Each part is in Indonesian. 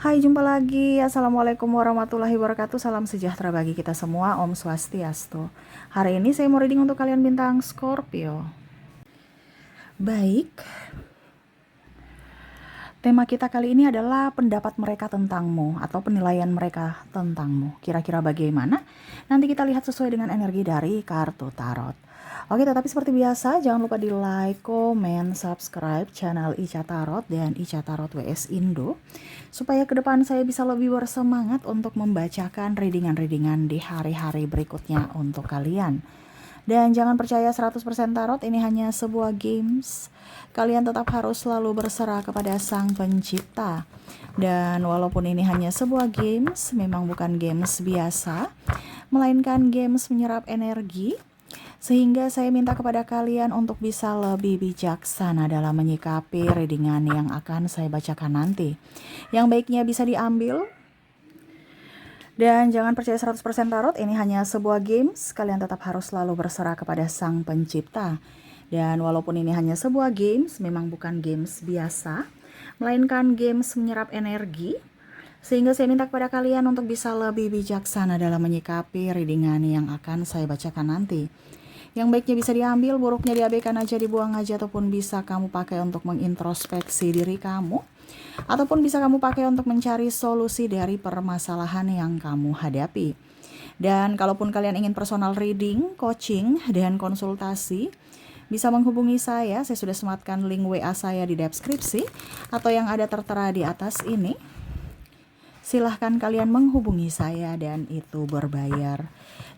Hai, jumpa lagi. Assalamualaikum warahmatullahi wabarakatuh. Salam sejahtera bagi kita semua. Om Swastiastu. Hari ini saya mau reading untuk kalian bintang Scorpio. Baik, tema kita kali ini adalah pendapat mereka tentangmu atau penilaian mereka tentangmu. Kira-kira bagaimana? Nanti kita lihat sesuai dengan energi dari kartu tarot. Oke, tetapi seperti biasa, jangan lupa di like, komen, subscribe channel Ica Tarot dan Ica Tarot WS Indo, supaya ke depan saya bisa lebih bersemangat untuk membacakan readingan-readingan di hari-hari berikutnya untuk kalian. Dan jangan percaya 100% tarot, ini hanya sebuah games. Kalian tetap harus selalu berserah kepada Sang Pencipta. Dan walaupun ini hanya sebuah games, memang bukan games biasa, melainkan games menyerap energi. Sehingga saya minta kepada kalian untuk bisa lebih bijaksana dalam menyikapi readingan yang akan saya bacakan nanti. Yang baiknya bisa diambil. Dan jangan percaya 100% tarot, ini hanya sebuah games. Kalian tetap harus selalu berserah kepada Sang Pencipta. Dan walaupun ini hanya sebuah games, memang bukan games biasa, melainkan games menyerap energi. Sehingga saya minta kepada kalian untuk bisa lebih bijaksana dalam menyikapi readingan yang akan saya bacakan nanti. Yang baiknya bisa diambil, buruknya diabaikan aja, dibuang aja, ataupun bisa kamu pakai untuk mengintrospeksi diri kamu, ataupun bisa kamu pakai untuk mencari solusi dari permasalahan yang kamu hadapi. Dan kalaupun kalian ingin personal reading, coaching, dan konsultasi, bisa menghubungi saya sudah sematkan link WA saya di deskripsi, atau yang ada tertera di atas ini. Silahkan kalian menghubungi saya dan itu berbayar.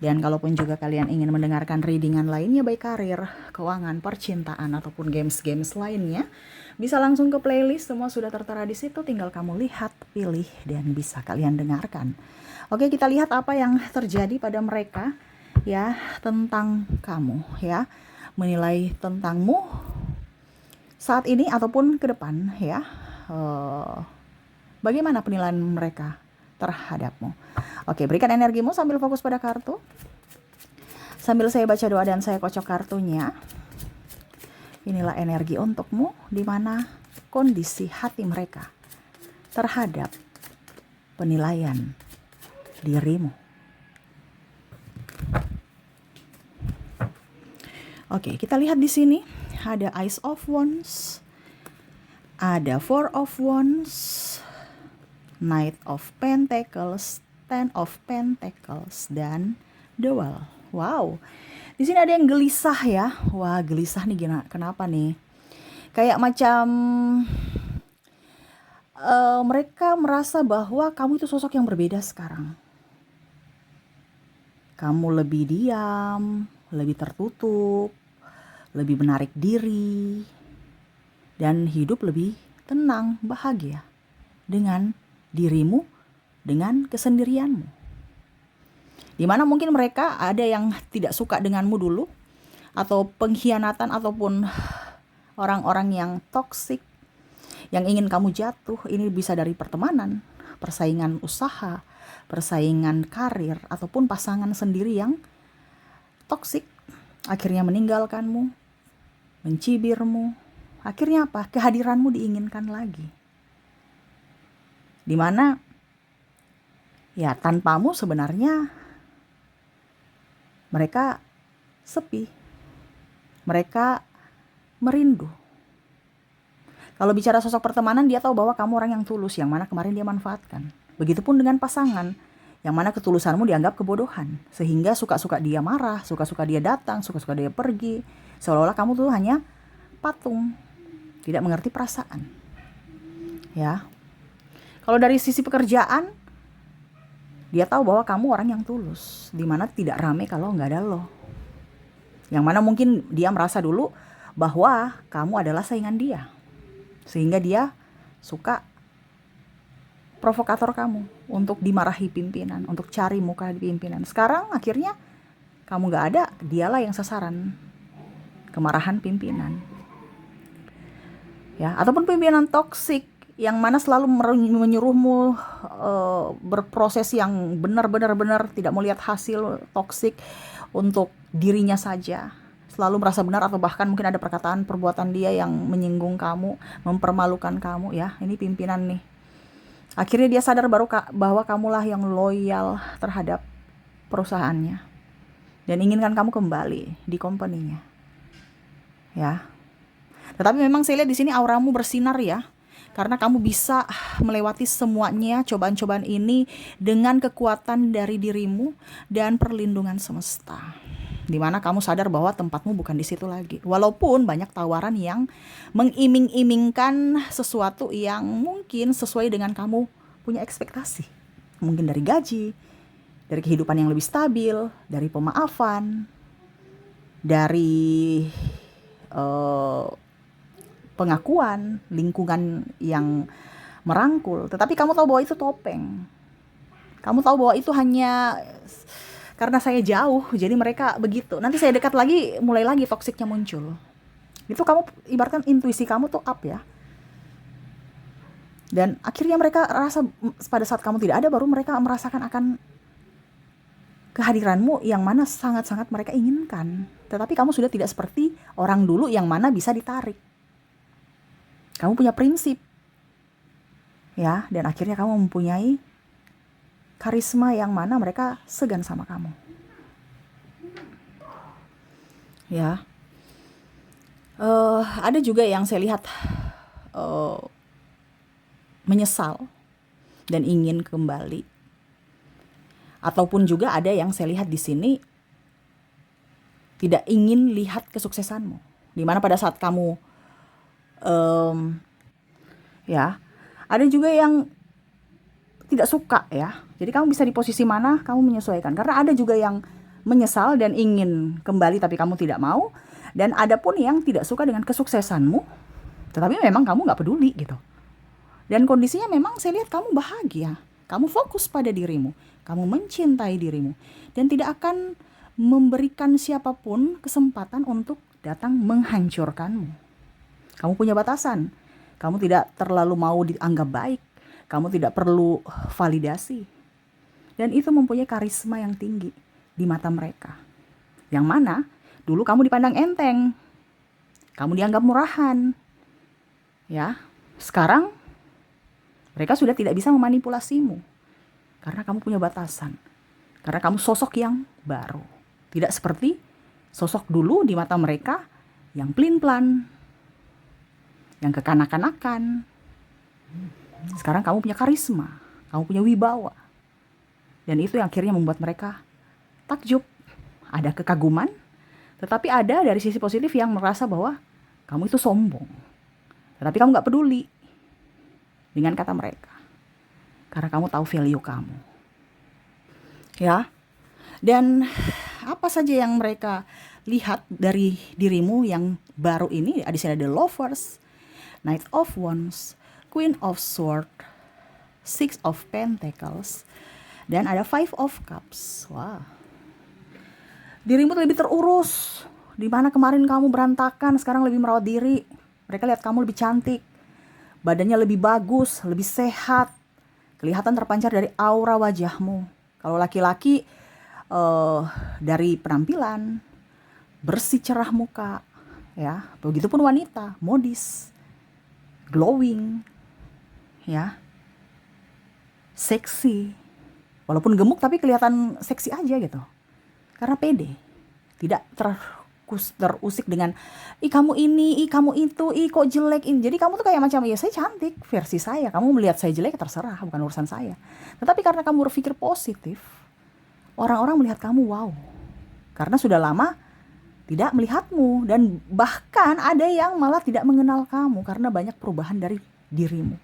Dan kalaupun juga kalian ingin mendengarkan readingan lainnya, baik karir, keuangan, percintaan, ataupun games-games lainnya, bisa langsung ke playlist, semua sudah tertera di situ, tinggal kamu lihat, pilih, dan bisa kalian dengarkan. Oke, kita lihat apa yang terjadi pada mereka ya tentang kamu ya, menilai tentangmu saat ini ataupun ke depan ya. Bagaimana penilaian mereka terhadapmu? Oke, berikan energimu sambil fokus pada kartu. Sambil saya baca doa dan saya kocok kartunya. Inilah energi untukmu, di mana kondisi hati mereka terhadap penilaian dirimu. Oke, kita lihat di sini ada Ace of Wands, ada Four of Wands, Knight of Pentacles, Ten of Pentacles, dan The World. Wow, di sini ada yang gelisah ya. Wah, gelisah nih, kenapa nih? Kayak macam mereka merasa bahwa kamu itu sosok yang berbeda sekarang. Kamu lebih diam, lebih tertutup, lebih menarik diri, dan hidup lebih tenang, bahagia dengan dirimu, dengan kesendirianmu. Dimana mungkin mereka ada yang tidak suka denganmu dulu, atau pengkhianatan, ataupun orang-orang yang toksik yang ingin kamu jatuh. Ini bisa dari pertemanan, persaingan usaha, persaingan karir, ataupun pasangan sendiri yang toksik, akhirnya meninggalkanmu, mencibirmu. Akhirnya apa? Kehadiranmu diinginkan lagi. Dimana ya tanpamu sebenarnya mereka sepi, mereka merindu. Kalau bicara sosok pertemanan, dia tahu bahwa kamu orang yang tulus, yang mana kemarin dia manfaatkan. Begitupun dengan pasangan, yang mana ketulusanmu dianggap kebodohan, sehingga suka-suka dia marah, suka-suka dia datang, suka-suka dia pergi, seolah-olah kamu tuh hanya patung, tidak mengerti perasaan. Ya. Kalau dari sisi pekerjaan, dia tahu bahwa kamu orang yang tulus, dimana tidak rame kalau nggak ada lo. Yang mana mungkin dia merasa dulu bahwa kamu adalah saingan dia, sehingga dia suka provokator kamu untuk dimarahi pimpinan, untuk cari muka di pimpinan. Sekarang akhirnya kamu nggak ada, dialah yang sasaran kemarahan pimpinan. Ya, ataupun pimpinan toksik yang mana selalu menyuruhmu berproses yang benar-benar tidak melihat hasil, toksik untuk dirinya saja, selalu merasa benar, atau bahkan mungkin ada perkataan perbuatan dia yang menyinggung kamu, mempermalukan kamu ya. Ini pimpinan nih Akhirnya dia sadar bahwa kamulah yang loyal terhadap perusahaannya dan inginkan kamu kembali di company-nya. Ya. Tetapi memang saya lihat di sini auramu bersinar ya. Karena kamu bisa melewati semuanya cobaan-cobaan ini dengan kekuatan dari dirimu dan perlindungan semesta. Dimana kamu sadar bahwa tempatmu bukan di situ lagi. Walaupun banyak tawaran yang mengiming-imingkan sesuatu yang mungkin sesuai dengan kamu punya ekspektasi. Mungkin dari gaji, dari kehidupan yang lebih stabil, dari pemaafan, dari pengakuan, lingkungan yang merangkul. Tetapi kamu tahu bahwa itu topeng. Kamu tahu bahwa itu hanya karena saya jauh, jadi mereka begitu. Nanti saya dekat lagi, mulai lagi toksiknya muncul. Itu kamu ibaratkan intuisi kamu tuh up ya. Dan akhirnya mereka rasa pada saat kamu tidak ada, baru mereka merasakan akan kehadiranmu yang mana sangat-sangat mereka inginkan. Tetapi kamu sudah tidak seperti orang dulu yang mana bisa ditarik. Kamu punya prinsip. Ya, dan akhirnya kamu mempunyai karisma yang mana mereka segan sama kamu. Ya. Ada juga yang saya lihat menyesal dan ingin kembali. Ataupun juga ada yang saya lihat di sini tidak ingin lihat kesuksesanmu. Dimana pada saat kamu ya, ada juga yang tidak suka ya. Jadi kamu bisa di posisi mana, kamu menyesuaikan. Karena ada juga yang menyesal dan ingin kembali tapi kamu tidak mau. Dan ada pun yang tidak suka dengan kesuksesanmu, tetapi memang kamu gak peduli gitu. Dan kondisinya memang saya lihat kamu bahagia. Kamu fokus pada dirimu. Kamu mencintai dirimu. Dan tidak akan memberikan siapapun kesempatan untuk datang menghancurkanmu. Kamu punya batasan. Kamu tidak terlalu mau dianggap baik. Kamu tidak perlu validasi. Dan itu mempunyai karisma yang tinggi di mata mereka. Yang mana dulu kamu dipandang enteng. Kamu dianggap murahan. Ya, sekarang mereka sudah tidak bisa memanipulasimu. Karena kamu punya batasan. Karena kamu sosok yang baru. Tidak seperti sosok dulu di mata mereka yang pelin-pelan. Yang kekanak-kanakan. Sekarang kamu punya karisma. Kamu punya wibawa. Dan itu yang akhirnya membuat mereka takjub. Ada kekaguman. Tetapi ada dari sisi positif yang merasa bahwa kamu itu sombong. Tetapi kamu gak peduli dengan kata mereka. Karena kamu tahu value kamu. Ya. Dan apa saja yang mereka lihat dari dirimu yang baru ini. Di sini ada Lovers, Knight of Wands, Queen of Swords, Six of Pentacles, dan ada Five of Cups. Wah. Dirimu lebih terurus. Dimana kemarin kamu berantakan, sekarang lebih merawat diri. Mereka lihat kamu lebih cantik. Badannya lebih bagus, lebih sehat. Kelihatan terpancar dari aura wajahmu. Kalau laki-laki dari penampilan, bersih cerah muka, ya. Begitupun wanita, modis, glowing, ya, seksi. Walaupun gemuk tapi kelihatan seksi aja gitu. Karena pede, tidak terusik dengan kamu ini, kamu itu, kok jelek ini. Jadi kamu tuh kayak macam ya saya cantik versi saya. Kamu melihat saya jelek terserah, bukan urusan saya. Tetapi karena kamu berpikir positif, orang-orang melihat kamu wow. Karena sudah lama tidak melihatmu dan bahkan ada yang malah tidak mengenal kamu karena banyak perubahan dari dirimu.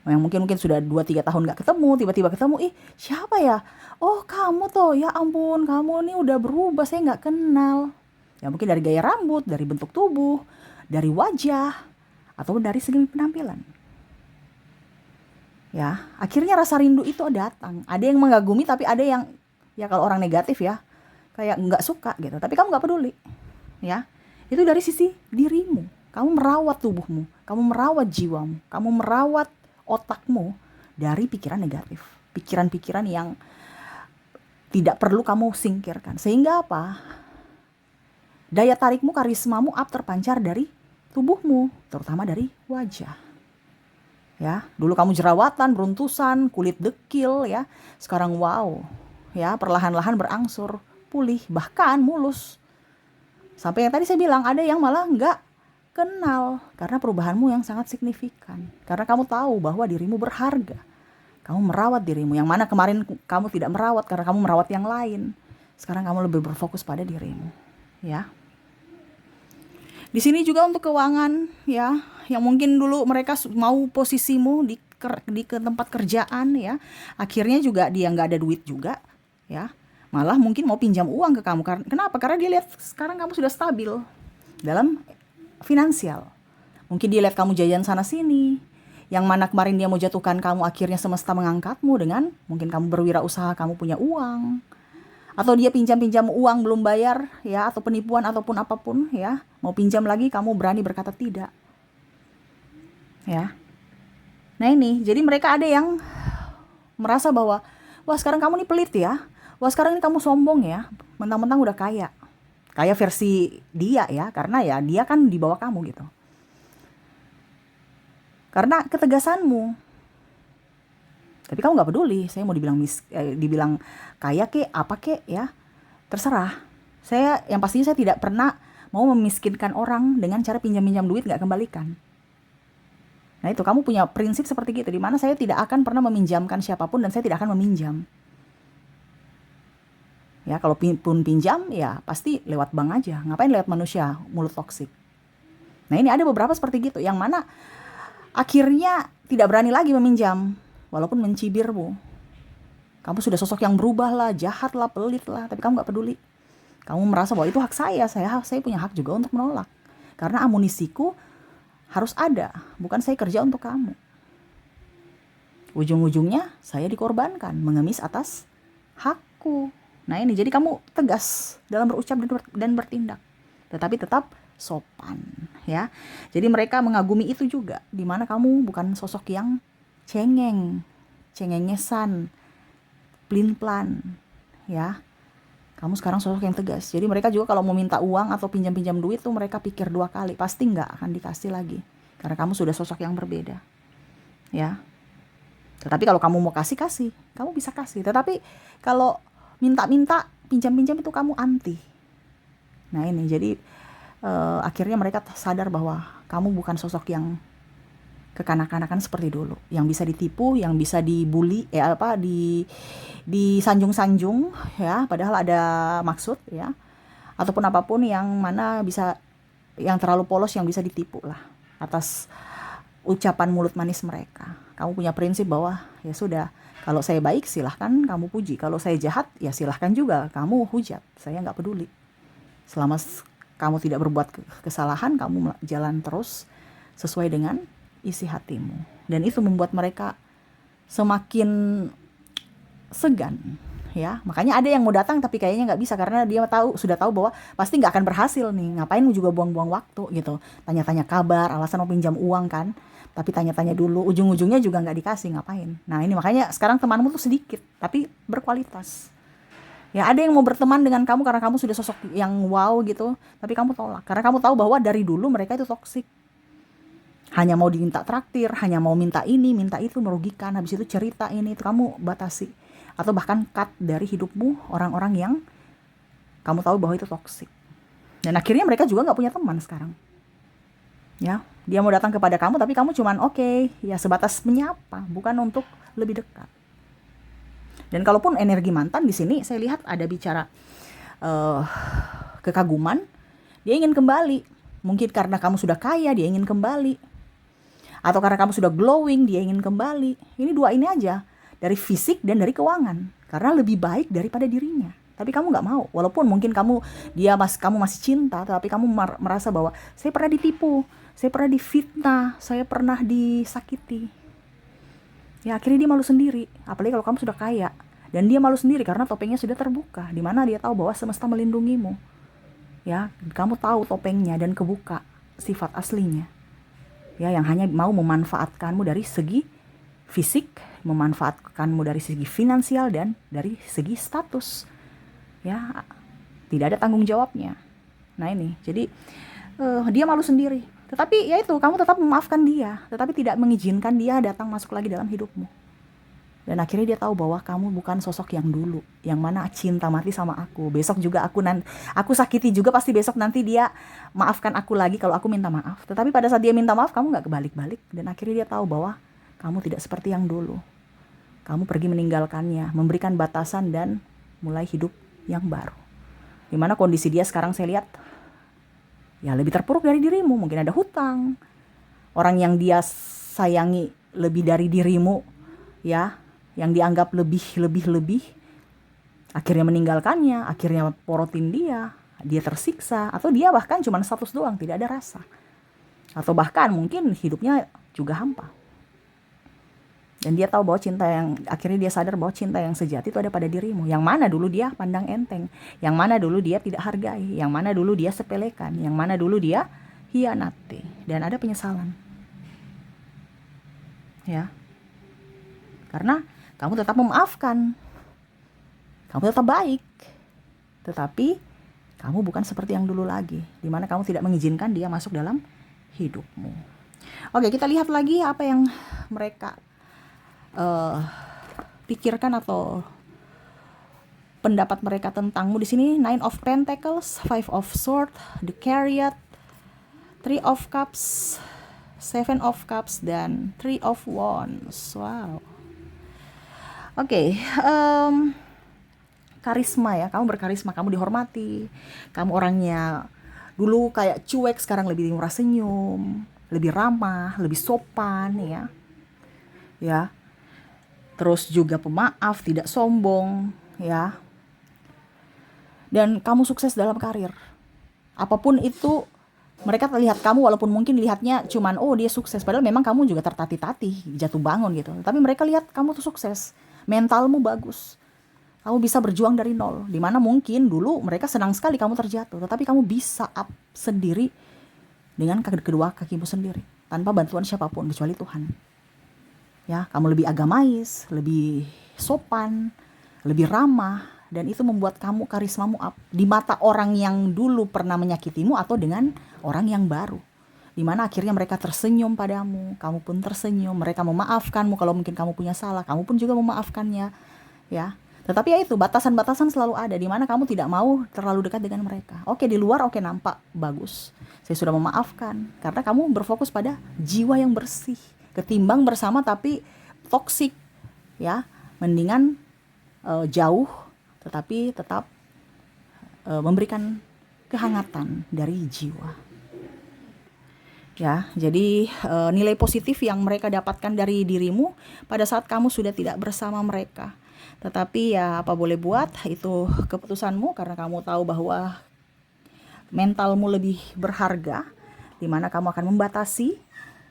Yang mungkin sudah 2-3 tahun gak ketemu, tiba-tiba ketemu, siapa ya? Oh kamu tuh, ya ampun kamu nih udah berubah, saya gak kenal. Ya mungkin dari gaya rambut, dari bentuk tubuh, dari wajah, atau dari segi penampilan. Ya, akhirnya rasa rindu itu datang. Ada yang mengagumi tapi ada yang, ya kalau orang negatif ya, kayak gak suka gitu. Tapi kamu gak peduli. Ya, itu dari sisi dirimu. Kamu merawat tubuhmu, kamu merawat jiwamu, kamu merawat otakmu dari pikiran negatif, pikiran-pikiran yang tidak perlu kamu singkirkan. Sehingga apa? Daya tarikmu, karismamu up terpancar dari tubuhmu, terutama dari wajah. Ya, dulu kamu jerawatan, beruntusan, kulit dekil ya. Sekarang wow, ya perlahan-lahan berangsur pulih, bahkan mulus. Sampai yang tadi saya bilang ada yang malah nggak kenal karena perubahanmu yang sangat signifikan. Karena kamu tahu bahwa dirimu berharga. Kamu merawat dirimu, yang mana kemarin kamu tidak merawat karena kamu merawat yang lain. Sekarang kamu lebih berfokus pada dirimu, ya. Di sini juga untuk keuangan, ya, yang mungkin dulu mereka mau posisimu di ke tempat kerjaan, ya, akhirnya juga dia nggak ada duit juga, ya, malah mungkin mau pinjam uang ke kamu. Kenapa? Karena dia lihat sekarang kamu sudah stabil dalam finansial. Mungkin dia lihat kamu jajan sana sini, yang mana kemarin dia mau jatuhkan kamu, akhirnya semesta mengangkatmu dengan mungkin kamu berwirausaha, kamu punya uang. Atau dia pinjam-pinjam uang belum bayar, ya, atau penipuan ataupun apapun, ya, mau pinjam lagi kamu berani berkata tidak, ya. Nah ini, jadi mereka ada yang merasa bahwa, wah sekarang kamu nih pelit ya, wah sekarang ini kamu sombong ya, mentang-mentang udah kaya, kaya versi dia ya, karena ya dia kan di bawah kamu gitu. Karena ketegasanmu. Tapi kamu nggak peduli, saya mau dibilang kaya kek, apa kek ya, terserah. Yang pastinya saya tidak pernah mau memiskinkan orang dengan cara pinjam-pinjam duit nggak kembalikan. Nah itu, kamu punya prinsip seperti gitu, dimana saya tidak akan pernah meminjamkan siapapun dan saya tidak akan meminjam. Ya kalau pun pinjam ya pasti lewat bank aja, ngapain lewat manusia, mulut toksik. Nah ini ada beberapa seperti gitu, yang mana akhirnya tidak berani lagi meminjam. Walaupun mencibirmu, kamu sudah sosok yang berubah lah, jahat lah, pelit lah, tapi kamu gak peduli. Kamu merasa bahwa itu hak saya punya hak juga untuk menolak. Karena amunisiku harus ada, bukan saya kerja untuk kamu. Ujung-ujungnya saya dikorbankan, mengemis atas hakku. Nah ini, jadi kamu tegas dalam berucap dan bertindak, tetapi tetap sopan, ya. Jadi mereka mengagumi itu juga, dimana kamu bukan sosok yang cengengesan, plin-plan, ya. Kamu sekarang sosok yang tegas. Jadi mereka juga kalau mau minta uang atau pinjam-pinjam duit tuh mereka pikir 2 kali, pasti nggak akan dikasih lagi. Karena kamu sudah sosok yang berbeda, ya. Tetapi kalau kamu mau kasih, kamu bisa kasih. Tetapi kalau minta-minta, pinjam-pinjam itu kamu anti. Nah ini, jadi akhirnya mereka sadar bahwa kamu bukan sosok yang kekanak-kanakan seperti dulu, yang bisa ditipu, yang bisa dibully, disanjung-sanjung, ya, padahal ada maksud, ya, ataupun apapun yang mana bisa, yang terlalu polos, yang bisa ditipu lah atas ucapan mulut manis mereka. Kamu punya prinsip bahwa ya sudah, kalau saya baik silahkan kamu puji, kalau saya jahat ya silahkan juga kamu hujat, saya nggak peduli. Selama kamu tidak berbuat kesalahan, kamu jalan terus sesuai dengan isi hatimu. Dan itu membuat mereka semakin segan, ya. Makanya ada yang mau datang tapi kayaknya nggak bisa, karena dia sudah tahu bahwa pasti nggak akan berhasil nih. Ngapain juga buang-buang waktu gitu, tanya-tanya kabar, alasan mau pinjam uang kan, tapi tanya-tanya dulu, ujung-ujungnya juga nggak dikasih, ngapain. Nah ini makanya sekarang temanmu tuh sedikit tapi berkualitas. Ya ada yang mau berteman dengan kamu karena kamu sudah sosok yang wow gitu, tapi kamu tolak karena kamu tahu bahwa dari dulu mereka itu toksik. Hanya mau diminta traktir, hanya mau minta ini, minta itu, merugikan, habis itu cerita ini, itu kamu batasi. Atau bahkan cut dari hidupmu orang-orang yang kamu tahu bahwa itu toksik. Dan akhirnya mereka juga gak punya teman sekarang. Ya, dia mau datang kepada kamu, tapi kamu cuman oke, ya sebatas menyapa, bukan untuk lebih dekat. Dan kalaupun energi mantan di sini, saya lihat ada bicara kekaguman, dia ingin kembali. Mungkin karena kamu sudah kaya, dia ingin kembali. Atau karena kamu sudah glowing, dia ingin kembali. Ini 2 ini aja, dari fisik dan dari keuangan, karena lebih baik daripada dirinya. Tapi kamu nggak mau, walaupun mungkin kamu masih cinta, tapi kamu merasa bahwa saya pernah ditipu, saya pernah difitnah, saya pernah disakiti. Ya akhirnya dia malu sendiri, apalagi kalau kamu sudah kaya. Dan dia malu sendiri karena topengnya sudah terbuka, dimana dia tahu bahwa semesta melindungimu. Ya, kamu tahu topengnya dan kebuka sifat aslinya. Ya, yang hanya mau memanfaatkanmu dari segi fisik, memanfaatkanmu dari segi finansial dan dari segi status. Ya, tidak ada tanggung jawabnya. Nah ini, jadi dia malu sendiri. Tetapi ya itu, kamu tetap memaafkan dia, tetapi tidak mengizinkan dia datang masuk lagi dalam hidupmu. Dan akhirnya dia tahu bahwa kamu bukan sosok yang dulu, yang mana cinta mati sama aku. Besok juga aku sakiti juga, pasti besok nanti dia maafkan aku lagi kalau aku minta maaf. Tetapi pada saat dia minta maaf, kamu gak kebalik-balik. Dan akhirnya dia tahu bahwa kamu tidak seperti yang dulu. Kamu pergi meninggalkannya, memberikan batasan dan mulai hidup yang baru. Dimana kondisi dia sekarang saya lihat, ya lebih terpuruk dari dirimu. Mungkin ada hutang. Orang yang dia sayangi lebih dari dirimu, ya, yang dianggap lebih, akhirnya meninggalkannya, akhirnya porotin dia tersiksa, atau dia bahkan cuma status doang, tidak ada rasa, atau bahkan mungkin hidupnya juga hampa. Dan dia tahu bahwa akhirnya dia sadar bahwa cinta yang sejati itu ada pada dirimu, yang mana dulu dia pandang enteng, yang mana dulu dia tidak hargai, yang mana dulu dia sepelekan, yang mana dulu dia hianati, dan ada penyesalan, ya, karena kamu tetap memaafkan, kamu tetap baik, tetapi kamu bukan seperti yang dulu lagi, dimana kamu tidak mengizinkan dia masuk dalam hidupmu. Oke, kita lihat lagi apa yang mereka pikirkan atau pendapat mereka tentangmu di sini. 9 of Pentacles, 5 of Swords, the Chariot, 3 of Cups, 7 of Cups, dan 3 of Wands. Wow. Oke, karisma ya, kamu berkarisma, kamu dihormati, kamu orangnya dulu kayak cuek, sekarang lebih murah senyum, lebih ramah, lebih sopan, ya, terus juga pemaaf, tidak sombong, ya, dan kamu sukses dalam karir, apapun itu. Mereka lihat kamu walaupun mungkin lihatnya cuman oh dia sukses, padahal memang kamu juga tertatih-tatih, jatuh bangun gitu, tapi mereka lihat kamu tuh sukses, mentalmu bagus, kamu bisa berjuang dari nol, dimana mungkin dulu mereka senang sekali kamu terjatuh, tetapi kamu bisa up sendiri dengan kedua kakimu sendiri, tanpa bantuan siapapun kecuali Tuhan. Ya, kamu lebih agamais, lebih sopan, lebih ramah, dan itu membuat kamu karismamu up di mata orang yang dulu pernah menyakitimu atau dengan orang yang baru, dimana akhirnya mereka tersenyum padamu, kamu pun tersenyum, mereka memaafkanmu kalau mungkin kamu punya salah, kamu pun juga memaafkannya, ya. Tetapi ya itu, batasan-batasan selalu ada, dimana kamu tidak mau terlalu dekat dengan mereka. Oke, di luar oke, nampak bagus, saya sudah memaafkan, karena kamu berfokus pada jiwa yang bersih, ketimbang bersama tapi toksik, ya. Mendingan jauh tetapi tetap memberikan kehangatan dari jiwa, ya. Jadi nilai positif yang mereka dapatkan dari dirimu pada saat kamu sudah tidak bersama mereka. Tetapi ya apa boleh buat, itu keputusanmu, karena kamu tahu bahwa mentalmu lebih berharga, dimana kamu akan membatasi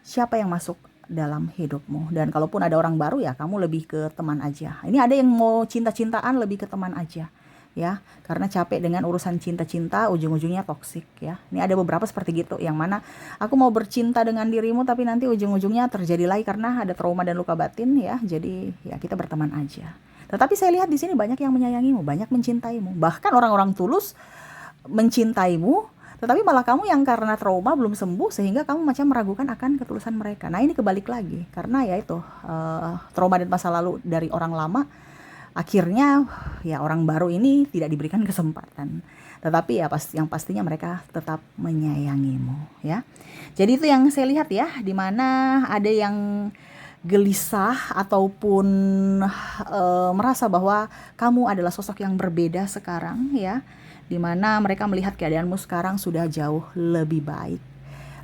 siapa yang masuk dalam hidupmu. Dan kalaupun ada orang baru, ya kamu lebih ke teman aja. Ini ada yang mau cinta-cintaan, lebih ke teman aja, ya, karena capek dengan urusan cinta-cinta, ujung-ujungnya toksik, ya. Ini ada beberapa seperti gitu, yang mana aku mau bercinta dengan dirimu tapi nanti ujung-ujungnya terjadi lagi karena ada trauma dan luka batin, ya. Jadi ya kita berteman aja. Tetapi saya lihat di sini banyak yang menyayangimu, banyak mencintaimu, bahkan orang-orang tulus mencintaimu, tetapi malah kamu yang karena trauma belum sembuh sehingga kamu macam meragukan akan ketulusan mereka. Nah, ini kebalik lagi, karena ya itu trauma dan masa lalu dari orang lama, akhirnya ya orang baru ini tidak diberikan kesempatan. Tetapi ya yang pastinya mereka tetap menyayangimu, ya. Jadi itu yang saya lihat, ya, dimana ada yang gelisah ataupun merasa bahwa kamu adalah sosok yang berbeda sekarang, ya, dimana mereka melihat keadaanmu sekarang sudah jauh lebih baik,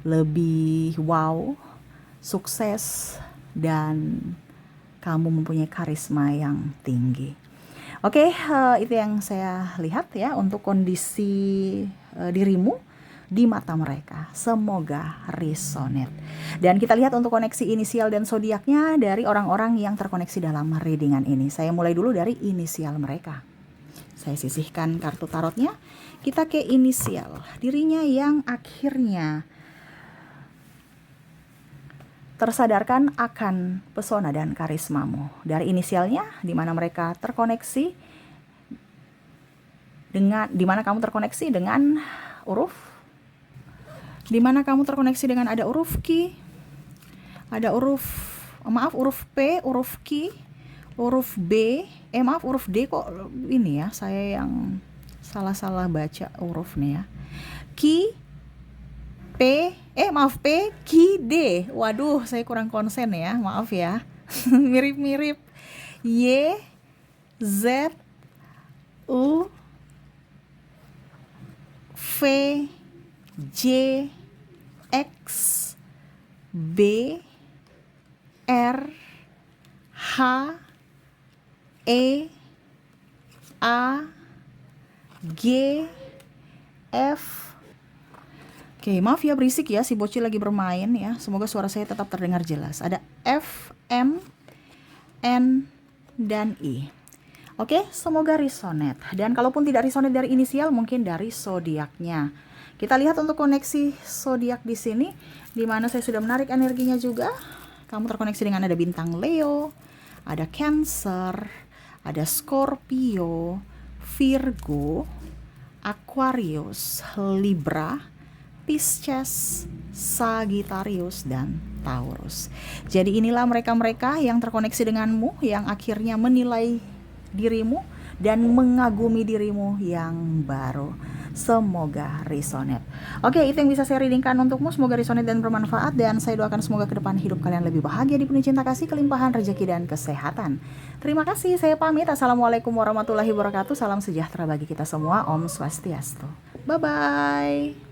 lebih wow, sukses, dan kamu mempunyai karisma yang tinggi. Oke, itu yang saya lihat, ya, untuk kondisi dirimu di mata mereka. Semoga resonate. Dan kita lihat untuk koneksi inisial dan zodiaknya dari orang-orang yang terkoneksi dalam readingan ini. Saya mulai dulu dari inisial mereka. Saya sisihkan kartu tarotnya. Kita ke inisial dirinya yang akhirnya tersadarkan akan pesona dan karismamu. Dari inisialnya, di mana mereka terkoneksi dengan, di mana kamu terkoneksi dengan huruf di mana kamu terkoneksi dengan ada huruf Q, ada huruf P, huruf Q, huruf B, maaf huruf D kok ini ya, saya yang salah baca hurufnya ya. Q, P, P, Q, D. Waduh, saya kurang konsen ya, maaf ya. Mirip-mirip. Y, Z, U, V, J, X, B, R, H, E, A, G, F. Oke, maaf ya berisik ya, si bocil lagi bermain ya. Semoga suara saya tetap terdengar jelas. Ada F, M, N, dan I. Oke, semoga resonate. Dan kalaupun tidak resonate dari inisial, mungkin dari zodiaknya. Kita lihat untuk koneksi zodiak di sini, di mana saya sudah menarik energinya juga. Kamu terkoneksi dengan ada bintang Leo, ada Cancer, ada Scorpio, Virgo, Aquarius, Libra, Pisces, Sagittarius, dan Taurus. Jadi inilah mereka-mereka yang terkoneksi denganmu, yang akhirnya menilai dirimu dan mengagumi dirimu yang baru. Semoga resonate. Oke, itu yang bisa saya readingkan untukmu. Semoga resonate dan bermanfaat, dan saya doakan semoga ke depan hidup kalian lebih bahagia, dipenuhi cinta kasih, kelimpahan rezeki, dan kesehatan. Terima kasih, saya pamit. Assalamualaikum warahmatullahi wabarakatuh. Salam sejahtera bagi kita semua. Om Swastiastu. Bye-bye.